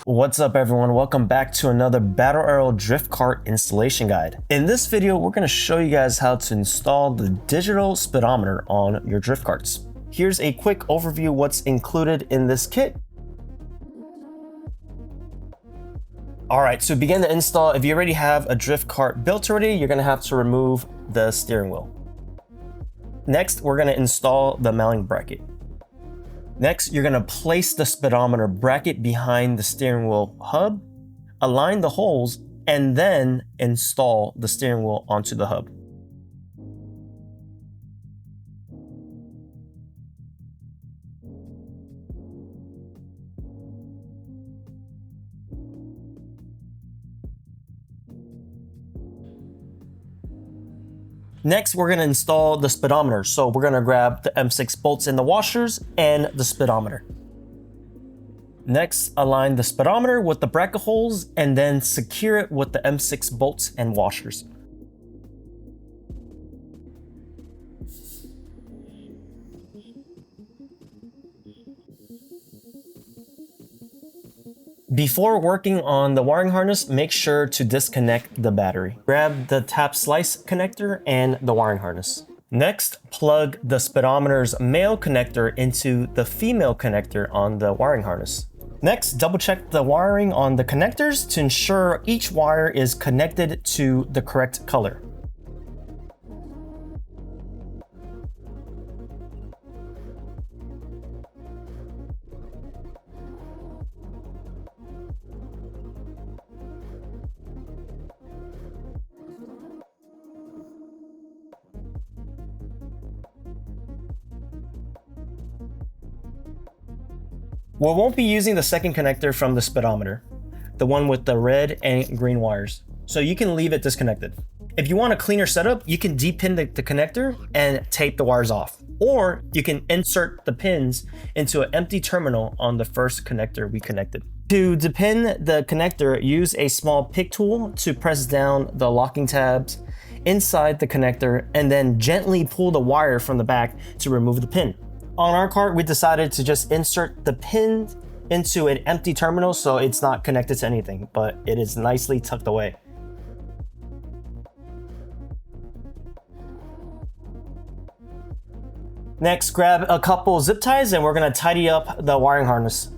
What's up everyone, welcome back to another Battle Aero drift kart installation guide. In this video, we're going to show you guys how to install the digital speedometer on your drift karts. Here's a quick overview of what's included in this kit. Alright, so begin the install. If you already have a drift kart built already, you're going to have to remove the steering wheel. Next, we're going to install the mounting bracket. Next, you're going to place the speedometer bracket behind the steering wheel hub, align the holes, and then install the steering wheel onto the hub. Next, we're going to install the speedometer. So we're going to grab the M6 bolts in the washers and the speedometer. Next, align the speedometer with the bracket holes and then secure it with the M6 bolts and washers. Before working on the wiring harness, make sure to disconnect the battery. Grab the tap slice connector and the wiring harness. Next, plug the speedometer's male connector into the female connector on the wiring harness. Next, double check the wiring on the connectors to ensure each wire is connected to the correct color. We won't be using the second connector from the speedometer, the one with the red and green wires, so you can leave it disconnected. If you want a cleaner setup, you can depin the connector and tape the wires off, or you can insert the pins into an empty terminal on the first connector we connected. To depin the connector, use a small pick tool to press down the locking tabs inside the connector and then gently pull the wire from the back to remove the pin. On our cart, we decided to just insert the pin into an empty terminal so it's not connected to anything, but it is nicely tucked away. Next, grab a couple zip ties and we're going to tidy up the wiring harness.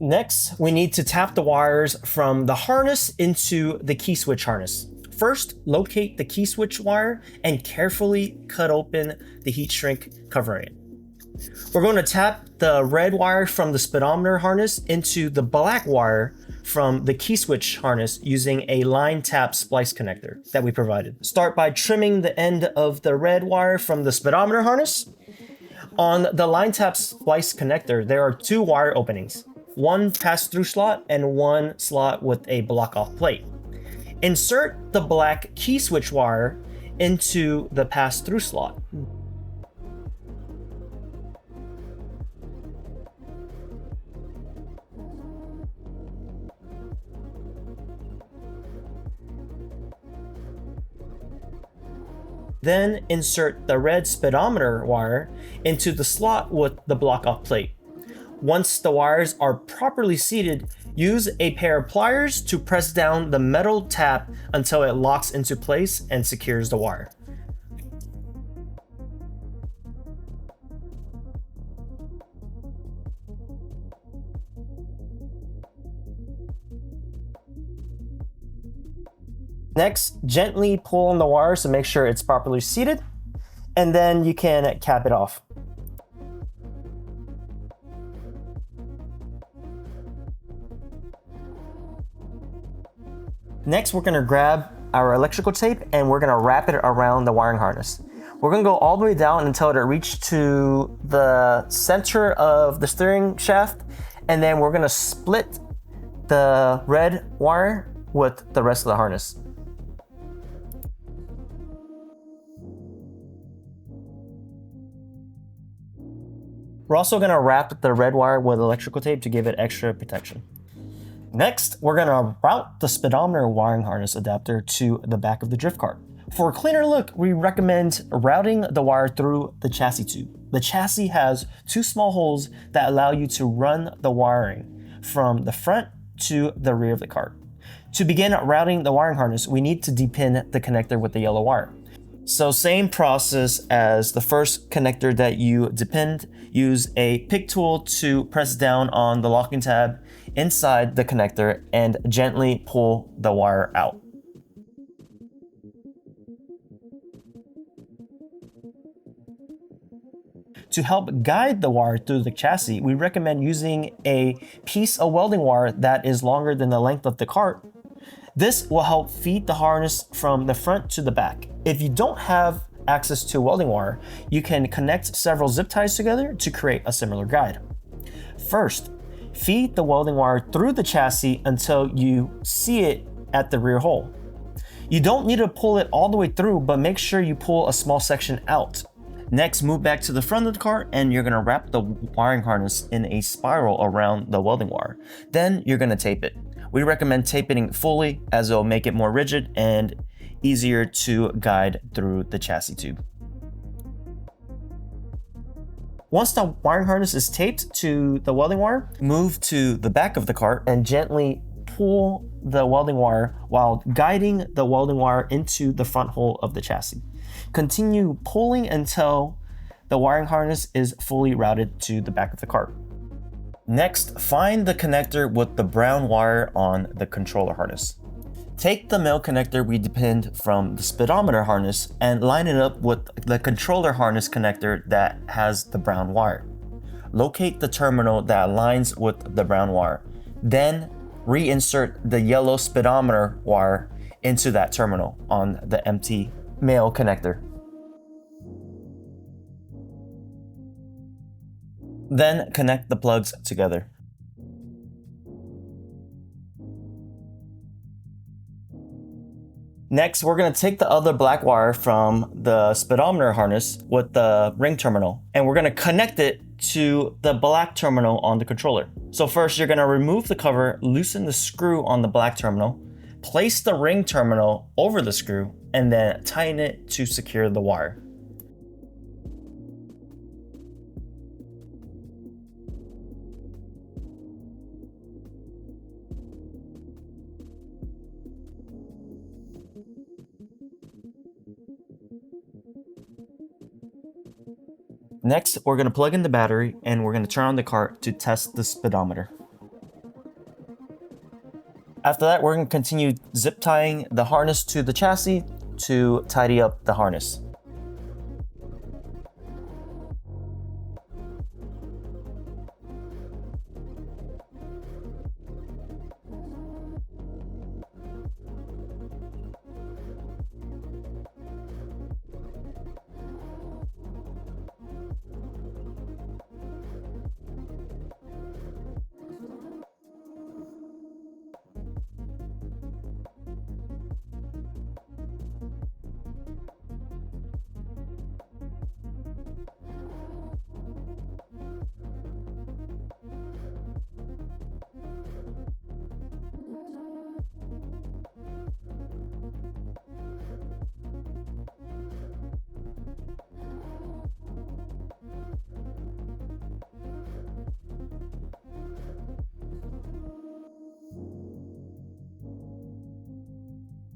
Next, we need to tap the wires from the harness into the key switch harness. First, locate the key switch wire and carefully cut open the heat shrink covering it. We're going to tap the red wire from the speedometer harness into the black wire from the key switch harness using a line tap splice connector that we provided. Start by trimming the end of the red wire from the speedometer harness. On the line tap splice connector, there are two wire openings. One pass-through slot and one slot with a block-off plate. Insert the black key switch wire into the pass-through slot. Then insert the red speedometer wire into the slot with the block-off plate. Once the wires are properly seated, use a pair of pliers to press down the metal tap until it locks into place and secures the wire. Next, gently pull on the wires to make sure it's properly seated, and then you can cap it off. Next, we're going to grab our electrical tape and we're going to wrap it around the wiring harness. We're going to go all the way down until it reaches to the center of the steering shaft, and then we're going to split the red wire with the rest of the harness. We're also gonna wrap the red wire with electrical tape to give it extra protection. Next, we're gonna route the speedometer wiring harness adapter to the back of the drift cart. For a cleaner look, we recommend routing the wire through the chassis tube. The chassis has two small holes that allow you to run the wiring from the front to the rear of the cart. To begin routing the wiring harness, we need to depin the connector with the yellow wire. So same process as the first connector that you depinned. Use a pick tool to press down on the locking tab inside the connector and gently pull the wire out. To help guide the wire through the chassis, we recommend using a piece of welding wire that is longer than the length of the cart. This will help feed the harness from the front to the back. If you don't have access to welding wire, you can connect several zip ties together to create a similar guide. First, feed the welding wire through the chassis until you see it at the rear hole. You don't need to pull it all the way through, but make sure you pull a small section out. Next, move back to the front of the cart and you're gonna wrap the wiring harness in a spiral around the welding wire. Then you're gonna tape it. We recommend taping it fully as it'll make it more rigid and easier to guide through the chassis tube. Once the wiring harness is taped to the welding wire, move to the back of the cart and gently pull the welding wire while guiding the welding wire into the front hole of the chassis. Continue pulling until the wiring harness is fully routed to the back of the cart. Next, find the connector with the brown wire on the controller harness. Take the male connector we depinned from the speedometer harness and line it up with the controller harness connector that has the brown wire. Locate the terminal that aligns with the brown wire. Then reinsert the yellow speedometer wire into that terminal on the empty male connector. Then connect the plugs together. Next, we're going to take the other black wire from the speedometer harness with the ring terminal, and we're going to connect it to the black terminal on the controller. So first, you're going to remove the cover, loosen the screw on the black terminal, place the ring terminal over the screw, and then tighten it to secure the wire. Next, we're going to plug in the battery and we're going to turn on the cart to test the speedometer. After that, we're going to continue zip tying the harness to the chassis to tidy up the harness.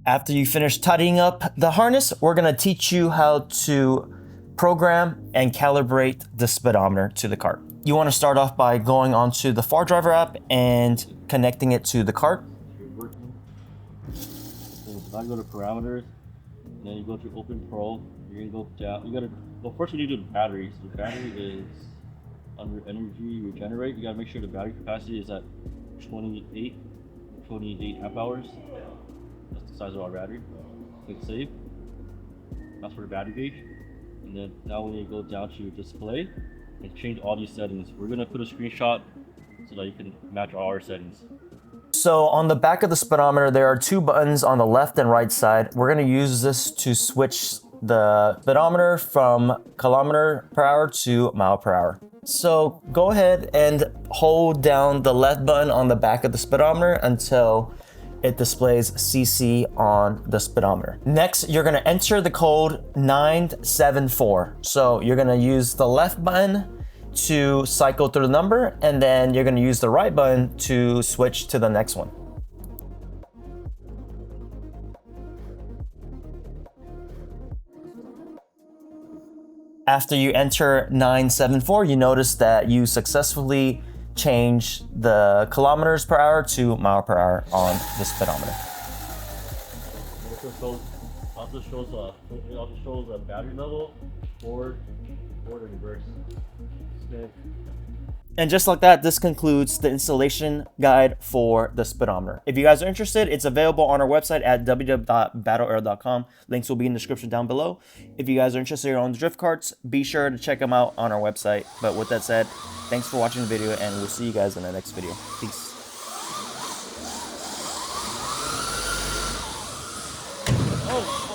After you finish tidying up the harness, we're going to teach you how to program and calibrate the speedometer to the cart. You want to start off by going onto the Far Driver app and connecting it to the cart. So now you go to parameters, and then you go to open pro. You're gonna go down. You gotta well first you need to do the battery. So the battery is under energy regenerate. You gotta make sure the battery capacity is at 28 amp hours. That's the size of our battery. Click save. That's for the battery gauge. And then now we need to go down to display and change all these settings. We're gonna put a screenshot so that you can match all our settings. So on the back of the speedometer, there are two buttons on the left and right side. We're going to use this to switch the speedometer from kilometer per hour to mile per hour. So go ahead and hold down the left button on the back of the speedometer until it displays CC on the speedometer. Next, you're gonna enter the code 974. So you're gonna use the left button to cycle through the number, and then you're gonna use the right button to switch to the next one. After you enter 974, you notice that you successfully changed the kilometers per hour to mile per hour on the speedometer. It also shows a battery level, forward and reverse. And just like that, this concludes the installation guide for the speedometer. If you guys are interested, it's available on our website at www.battleaero.com. Links will be in the description down below. If you guys are interested in the drift carts, be sure to check them out on our website. But with that said, thanks for watching the video, and we'll see you guys in the next video. Peace. Oh.